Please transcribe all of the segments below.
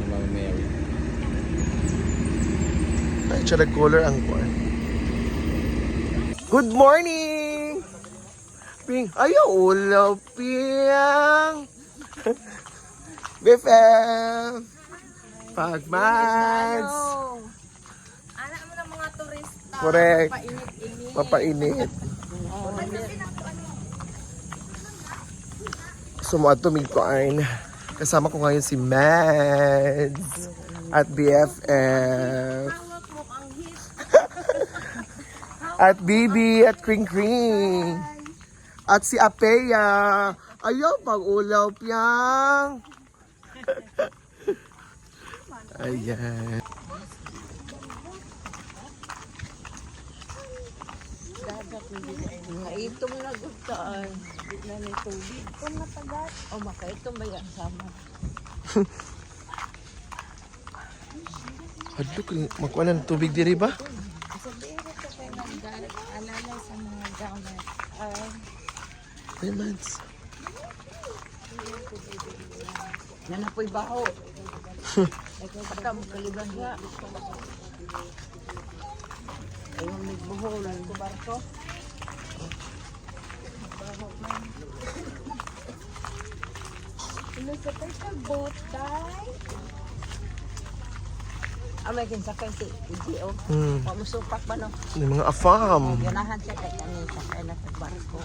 Mama Mary. Ay, tsara color ang kuwan. Good morning! Ping, ayaw ulaw, Ping! BFF! Pagmads! Anak mo ng mga turista. Correct. Painit-init. Papainit. Sumuatumig ko ay kasama ko ngayon si Mads at BFF. Hawak mo ang hit. At Bibi at Kring Kring. At si Apeya. Ayaw, pag-ulaw piyang. Ayan. Itong nagugtaan. Na may tubig. Itong natagat. O makaitong ba yan sama? Hadlok, magkuha ng tubig diri ba? Sabihin ko kayo nag-alalay sa mga gamit. Ay, Mads. Yan na po'y baho. Pagka mo kaliban nga. Ayun may buholan ko barko. Ilusapay sa boat, tay. May kinsakay si Iji, oh. Pamusupak ba, no? Yung mga afam. Ganahan siya kay kanita, kaya na sa barko.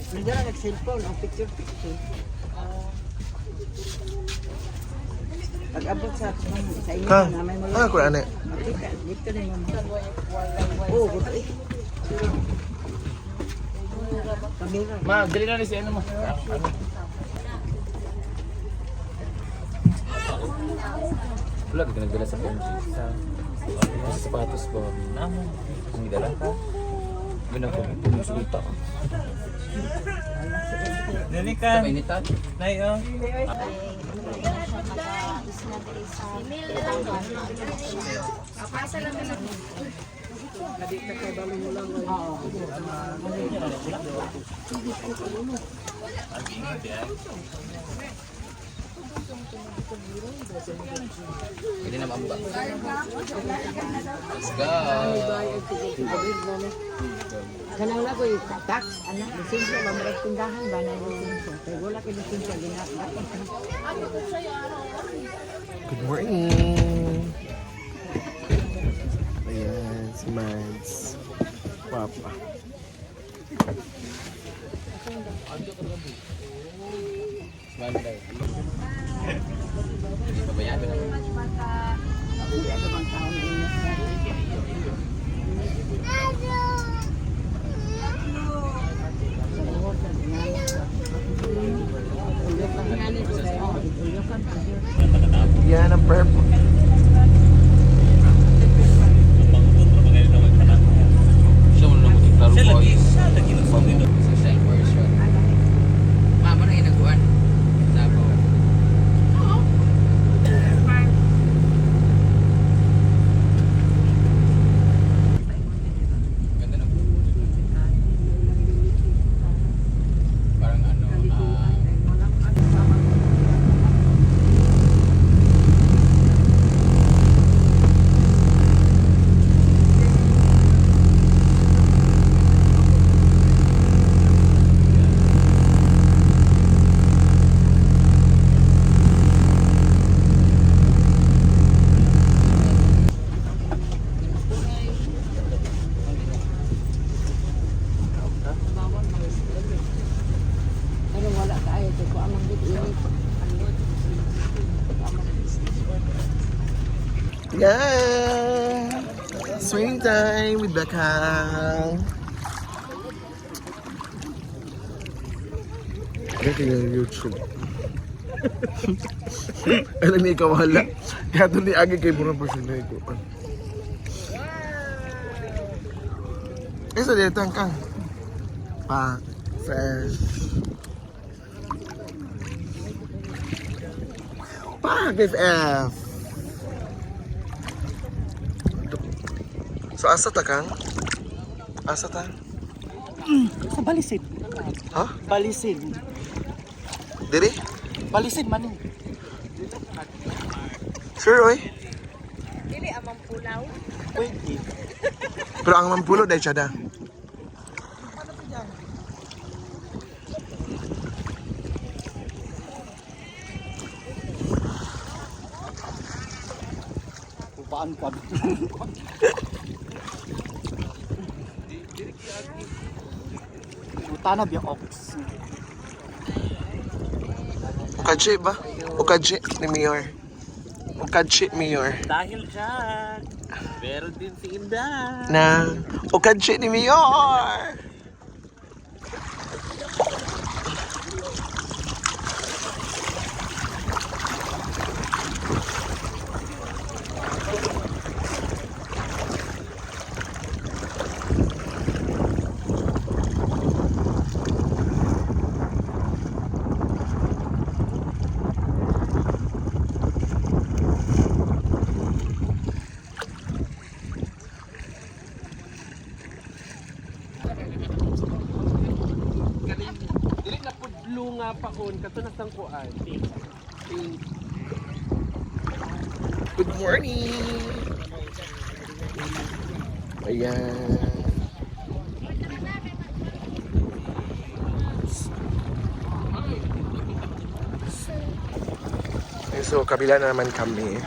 Hindi na nag-cellphone, ang picture-picture. Pag-abot sa inyo, Ha? namin mo Ano ko ane? dito na yung oh, buto eh. Kamera. Ma, dali na rin si ano mo. Wala, hindi ka nagdala sa phone. Sa sapatos ko. Kung nagdala ka. Ganun ko, pumusulta ka. Dali ka. Painitan. Nay, oh. Hindi na maamba. Let's go! Kanang na ko yung tax, anak, lisensya, mamarag tindahan ba na lisensya? Kaya wala kayo lisensya, ginagawa. Good morning! Ayan, si Mads. Papa. Smile daw. Pabayaan ko naman. Ano bang taon din niya? Yan ang purple. Siya mo na mo klaro Siya ko. lagi. Siya lagi na sa dito. Sa side version. Mama na inaguan. Labo. Ganda na. Parang ano, Pero wala tayo, ito ko amang init. Yeah! Swing time with Becca. Kaya yung YouTube. Alam niya ikaw wala. Kaya doon ni Agi kay Burang Persona ko. Isa dito ang kang. Pa. Fresh. Pa. BFF. So asa ta kang? Asa ta? Sa balisid. Ha? Balisid. Diri? Balisid man eh. Sure, oy. Pwede. Pero ang mampulo dahil siya da. Upaan ka. Utanab yung ox. Ukadji ba? Ukadji ni Mayor. Ukadji Mayor. Dahil dyan, meron din si Inda. Na ukadji ni Mayor. Dili na pudlo nga paon kato na sangkuan. Good morning. Ayan. So, kabila na naman kami.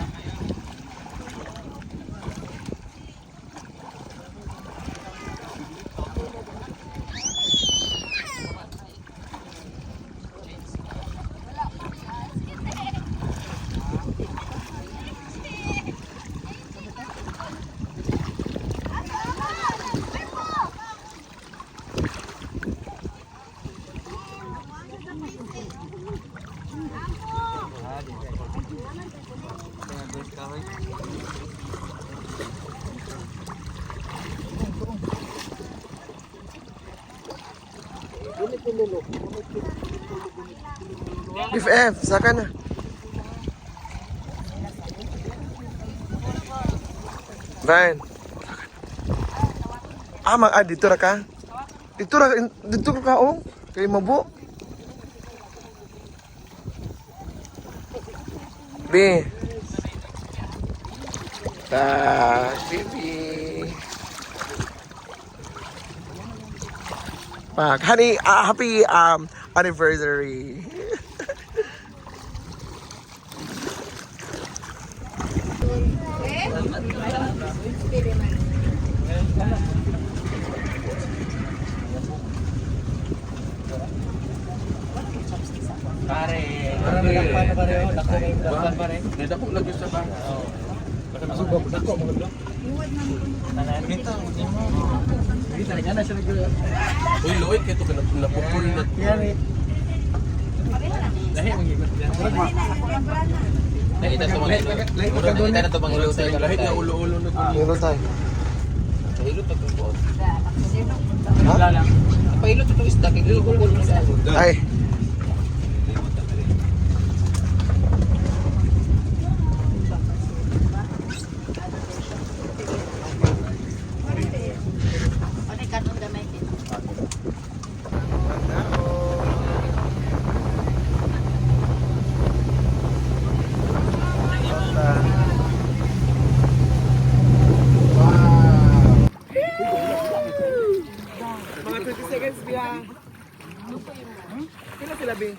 If F, saka na. Brian. Dito ra ka? Dito ka oh. Kay mabo. B. Baby. Honey, happy anniversary. Pare. Dako lagi sa ba. Uy, Lloyd, kaya ito napupul na. Nakita ito mga ilo. Nakita na ito mga ilo tayo. Lahit na ulo-ulo na ito. Hilo tayo. Kahilot na ito po. Ha? Pahilot ito isda. Kahilot mo sa ako. Ay. Mga 20 seconds biya. Kailan sila, Bing?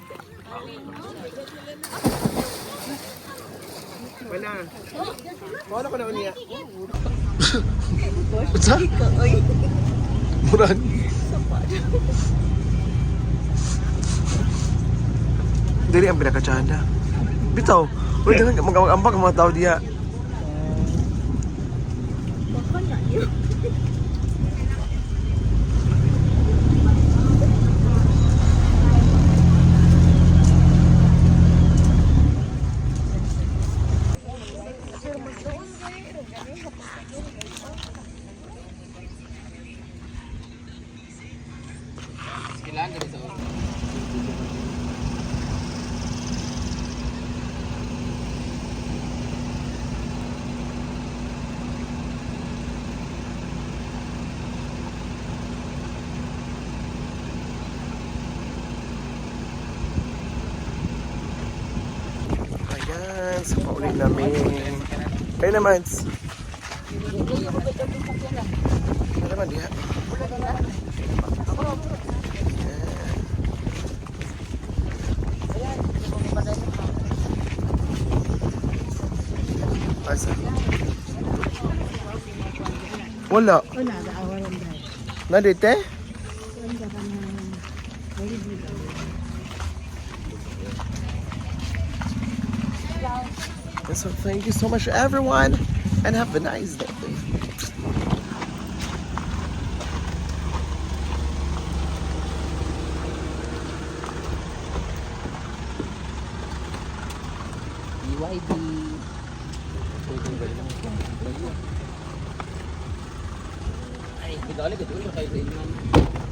Wala. Wala ko na uniya. What's up? Murag. Dili ang pinakatsada. Bitaw. Uy, dagan mag-ambag ang mga tao diya. Kailangan ka rin sa ulo. Ayan, so pauwi namin. Kayo naman. Ano naman diha? Asa? Wala. Una, gaawalan dahil. Nadite? So thank you so much everyone and have a nice day. BYD. Ay, kita ulit ito kayo sa inyo.